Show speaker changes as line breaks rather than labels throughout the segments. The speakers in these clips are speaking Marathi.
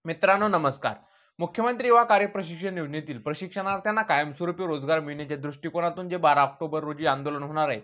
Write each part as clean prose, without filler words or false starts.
मित्रांनो नमस्कार। मुख्यमंत्री युवा कार्य प्रशिक्षण योजनेतील प्रशिक्षणार्थ्यांना कायमस्वरूपी रोजगार मिळण्याच्या दृष्टिकोनातून जे 12 ऑक्टोबर रोजी आंदोलन होणार आहे,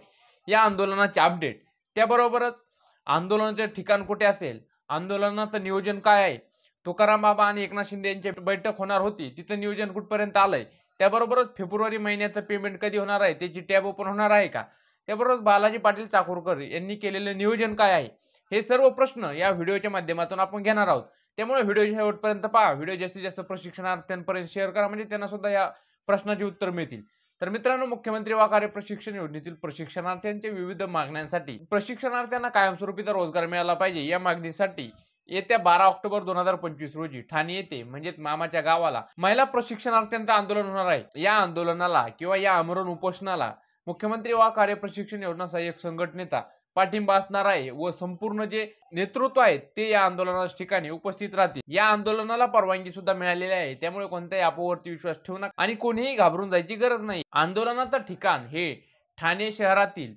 या आंदोलनाचे अपडेट, त्याबरोबरच आंदोलनाचे ठिकाण कुठे असेल, आंदोलनाचं नियोजन काय आहे, तुकाराम बाबा आणि एकनाथ शिंदे यांची बैठक होणार होती, तिचं नियोजन कुठपर्यंत आलंय, त्याबरोबरच फेब्रुवारी महिन्याचं पेमेंट कधी होणार आहे, त्याची टॅब ओपन होणार आहे का, त्याबरोबर बालाजी पाटील चाकूरकर यांनी केलेले नियोजन काय आहे, हे सर्व प्रश्न या व्हिडिओच्या माध्यमातून आपण घेणार आहोत। त्यामुळे व्हिडिओ शेवटपर्यंत पहा। व्हिडिओ जास्तीत जास्त प्रशिक्षणार्थ्यांपर्यंत शेअर करा, म्हणजे त्यांना सुद्धा या प्रश्नाची उत्तर मिळतील। तर मित्रांनो, मुख्यमंत्री युवा कार्य प्रशिक्षण योजनेतील प्रशिक्षणार्थ्यांच्या विविध मागण्यांसाठी प्रशिक्षणार्थ्यांना कायमस्वरूपीचा रोजगार मिळाला पाहिजे, या मागणीसाठी येत्या 12 ऑक्टोबर 2025 रोजी ठाणे येथे म्हणजे मामाच्या गावाला महिला प्रशिक्षणार्थ्यांचं आंदोलन होणार आहे। या आंदोलनाला किंवा या आमरण उपोषणाला मुख्यमंत्री युवा कार्य प्रशिक्षण योजना सहाय्यक संघटनेचा पाठिंबा असणार आहे व संपूर्ण जे नेतृत्व आहे ते या आंदोलनाच्या ठिकाणी उपस्थित राहतील। या आंदोलनाला परवानगी सुद्धा मिळालेली आहे, त्यामुळे कोणत्याही अफवावरती विश्वास ठेवू नका आणि कोणीही घाबरून जायची गरज नाही। आंदोलनाचं ठिकाण हे ठाणे शहरातील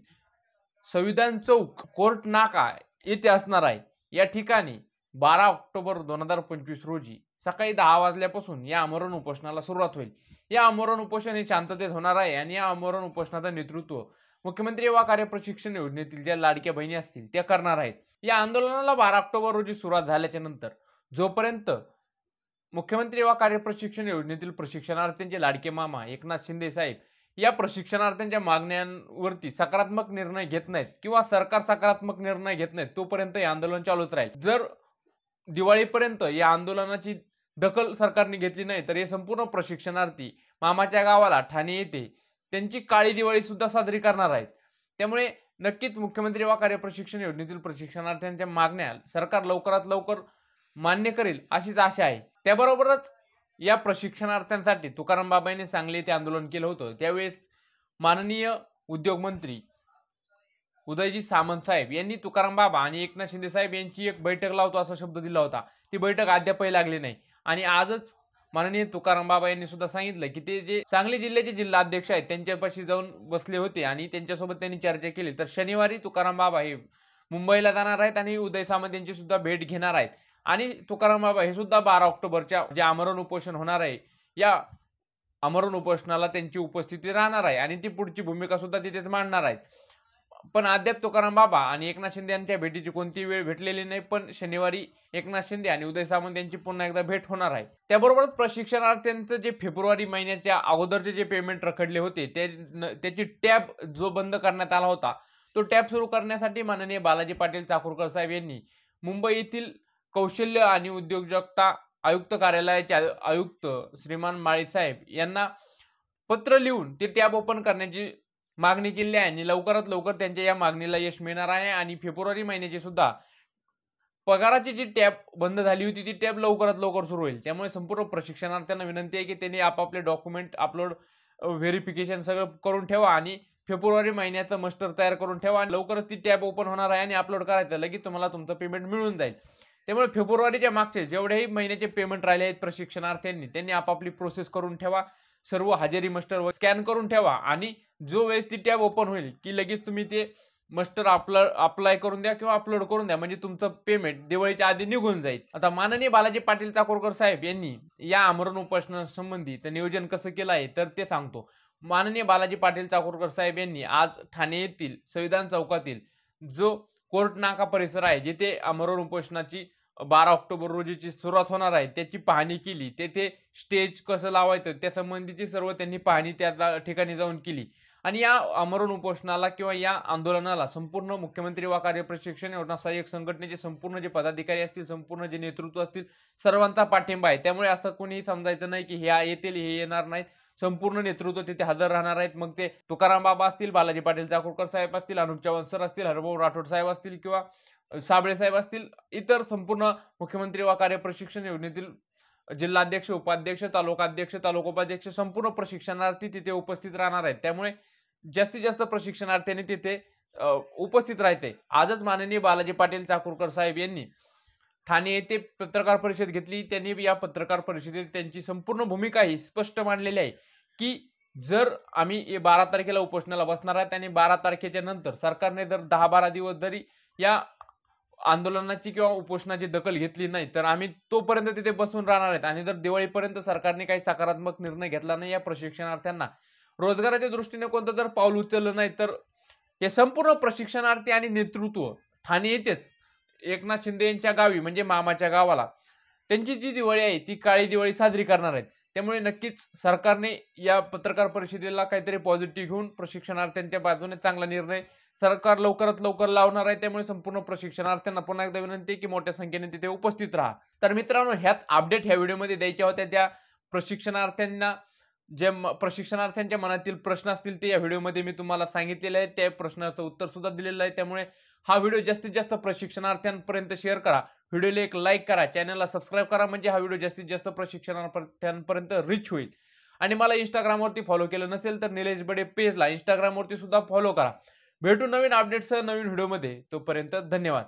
संविधान चौक कोर्ट नाका येथे असणार आहे। या ठिकाणी 12 ऑक्टोबर 2025 रोजी सकाळी 10 वाजल्यापासून या आमरण उपोषणाला सुरुवात होईल। या आमरण उपोषण हे शांततेत होणार आहे आणि या आमरण उपोषणाचं नेतृत्व मुख्यमंत्री युवा कार्य प्रशिक्षण योजनेतील ज्या लाडक्या बहिणी असतील त्या करणार आहेत। या आंदोलनाला 12 ऑक्टोबर रोजी सुरुवात झाल्याच्या नंतर जोपर्यंत मुख्यमंत्री युवा कार्य प्रशिक्षण योजनेतील प्रशिक्षणार्थ्यांचे लाडके मामा एकनाथ शिंदे साहेब या प्रशिक्षणार्थ्यांच्या मागण्यांवरती सकारात्मक निर्णय घेत नाहीत किंवा सरकार सकारात्मक निर्णय घेत नाहीत, तोपर्यंत हे आंदोलन चालूच राहील। जर दिवाळीपर्यंत या आंदोलनाची दखल सरकारने घेतली नाही तर हे संपूर्ण प्रशिक्षणार्थी मामाच्या गावाला ठाणे येथे त्यांची काळी दिवाळी सुद्धा साजरी करणार आहेत। त्यामुळे नक्कीच मुख्यमंत्री युवा कार्य प्रशिक्षण योजनेतील प्रशिक्षणार्थ्यांच्या मागण्या सरकार लवकरात लवकर मान्य करेल अशीच आशा आहे। त्याबरोबरच या प्रशिक्षणार्थ्यांसाठी तुकाराम बाबा यांनी सांगली येथे आंदोलन केलं होतं, त्यावेळेस माननीय उद्योग मंत्री उदयजी सामंत साहेब यांनी तुकाराम बाबा आणि एकनाथ शिंदे साहेब यांची एक बैठक लावतो असा शब्द दिला होता। ती बैठक अद्यापही लागली नाही आणि आजच माननीय तुकाराम बाबा यांनी सुद्धा सांगितलं की ते जे सांगली जिल्ह्याचे जिल्हाध्यक्ष आहेत त्यांच्यापाशी जाऊन बसले होते आणि त्यांच्यासोबत त्यांनी चर्चा केली। तर शनिवारी तुकाराम बाबा हे मुंबईला जाणार आहेत आणि उदय सामंत यांची सुद्धा भेट घेणार आहेत आणि तुकाराम बाबा हे सुद्धा 12 ऑक्टोबरच्या जे आमरण उपोषण होणार आहे या आमरण उपोषणाला त्यांची उपस्थिती राहणार आहे आणि ती पुढची भूमिका सुद्धा तिथेच मांडणार आहेत। पण अद्याप तुकाराम बाबा आणि एकनाथ शिंदे यांच्या भेटीची कोणती वेळ भेटलेली नाही, पण शनिवारी एकनाथ शिंदे आणि उदय सामंत यांची पुन्हा एकदा भेट होणार आहे। त्याबरोबरच प्रशिक्षणार्थ्यांचं जे फेब्रुवारी महिन्याच्या अगोदरचे जे पेमेंट रखडले होते त्याची टॅब जो बंद करण्यात आला होता, तो टॅब सुरू करण्यासाठी माननीय बालाजी पाटील चाकूरकर साहेब यांनी मुंबई येथील कौशल्य आणि उद्योजकता आयुक्त कार्यालयाचे आयुक्त श्रीमान माळी साहेब यांना पत्र लिहून ते टॅब ओपन करण्याची मागणी केली आहे आणि लवकरात लवकर त्यांच्या या मागणीला यश मिळणार आहे आणि फेब्रुवारी महिन्याची सुद्धा पगाराची जी टॅब बंद झाली होती ती टॅब लवकरात लवकर सुरू होईल। त्यामुळे संपूर्ण प्रशिक्षणार्थ्यांना विनंती आहे की त्यांनी आपापले डॉक्युमेंट अपलोड व्हेरिफिकेशन सगळं करून ठेवा आणि फेब्रुवारी महिन्याचं मस्टर तयार करून ठेवा आणि लवकरच ती टॅब ओपन होणार आहे आणि अपलोड करायचं, लगेच तुम्हाला तुमचं पेमेंट मिळून जाईल। त्यामुळे फेब्रुवारीच्या मागचे जेवढेही महिन्याचे पेमेंट राहिले आहेत प्रशिक्षणार्थ्यांनी त्यांनी आपापली प्रोसेस करून ठेवा, सर्व हजेरी मस्टर स्कॅन करून ठेवा आणि जो वेळेस ती टॅब ओपन होईल की लगेच तुम्ही ते मस्टर अप्लाय करून द्या किंवा अपलोड करून द्या, म्हणजे तुमचं पेमेंट दिवाळीच्या आधी निघून जाईल। आता माननीय बालाजी पाटील चाकूरकर साहेब यांनी या आमरण उपोषणासंबंधी नियोजन कसं केलं आहे तर ते सांगतो। माननीय बालाजी पाटील चाकूरकर साहेब यांनी आज ठाणे येथील संविधान चौकातील जो कोर्ट नाका परिसर आहे जिथे आमरण उपोषणाची 12 ऑक्टोबर रोजीची सुरुवात होणार आहे त्याची पाहणी केली। तेथे स्टेज कसं लावायचं त्या संबंधीची सर्व त्यांनी पाहणी त्या ठिकाणी जाऊन केली आणि या आमरण उपोषणाला किंवा या आंदोलनाला संपूर्ण मुख्यमंत्री युवा कार्य प्रशिक्षण योजना सहाय्यक संघटनेचे संपूर्ण जे पदाधिकारी असतील, संपूर्ण जे नेतृत्व असतील, सर्वांचा पाठिंबा आहे। त्यामुळे असं कोणीही समजायचं नाही की हे येतील हे येणार नाहीत, संपूर्ण नेतृत्व तिथे हजर राहणार आहेत। मग ते तुकाराम बाबा असतील, बालाजी पाटील चाकूरकर साहेब असतील, अनुप चव्हाण सर असतील, हरभाऊ राठोड साहेब असतील किंवा साबळे साहेब असतील, इतर संपूर्ण मुख्यमंत्री युवा कार्य प्रशिक्षण योजनेतील जिल्हाध्यक्ष, उपाध्यक्ष, तालुकाध्यक्ष, तालुकोपाध्यक्ष संपूर्ण प्रशिक्षणार्थी तिथे उपस्थित राहणार आहेत। त्यामुळे जास्तीत जास्त प्रशिक्षणार्थ्यांनी तिथे उपस्थित राहायचे। आजच माननीय बालाजी पाटील चाकूरकर साहेब यांनी ठाणे येथे पत्रकार परिषद घेतली। त्यांनी या पत्रकार परिषदेत त्यांची संपूर्ण भूमिका ही स्पष्ट मांडलेली आहे की जर आम्ही 12 तारखेला उपोषणाला बसणार आहे आणि 12 तारखेच्या नंतर सरकारने जर 10-12 दिवस जरी या आंदोलनाची किंवा उपोषणाची दखल घेतली नाही तर आम्ही तोपर्यंत तिथे बसून राहणार आहेत आणि जर दिवाळीपर्यंत सरकारने काही सकारात्मक निर्णय घेतला नाही या प्रशिक्षणार्थ्यांना रोजगाराच्या दृष्टीने कोणतं जर पाऊल उचललं नाही तर हे संपूर्ण प्रशिक्षणार्थी आणि नेतृत्व ठाणे येतेच एकनाथ शिंदे यांच्या गावी म्हणजे मामाच्या गावाला त्यांची जी दिवाळी आहे ती काळी दिवाळी साजरी करणार आहेत. त्यामुळे नक्कीच सरकारने या पत्रकार परिषदेला काहीतरी पॉझिटिव्ह घेऊन प्रशिक्षणार्थ्यांच्या बाजूने चांगला निर्णय सरकार लवकरात लवकर लावणार आहे. त्यामुळे संपूर्ण प्रशिक्षणार्थ्यांना पुन्हा एकदा विनंती की मोठ्या संख्येने तिथे उपस्थित राहा. तर मित्रांनो ह्याच अपडेट ह्या व्हिडिओमध्ये द्यायच्या होत्या त्या प्रशिक्षणार्थ्यांना जे प्रशिक्षणार्थ्यांच्या मनातील प्रश्न असतील ते या व्हिडिओमध्ये मी तुम्हाला सांगितलेले आहे. त्या प्रश्नाचं उत्तर सुद्धा दिलेलं आहे. त्यामुळे हा व्हिडिओ जास्तीत जास्त प्रशिक्षणार्थ्यांपर्यंत शेअर करा. व्हिडिओला एक लाईक करा, चॅनलला सबस्क्राईब करा म्हणजे हा व्हिडिओ जास्तीत जास्त प्रशिक्षणार्थ्यांपर्यंत रीच होईल. आणि मला इंस्टाग्रामवरती फॉलो केलं नसेल तर निलेश बडे पेजला इंस्टाग्रामवरती सुद्धा फॉलो करा. भेटू नवीन अपडेट्ससह नवीन व्हिडिओमध्ये. तोपर्यंत धन्यवाद.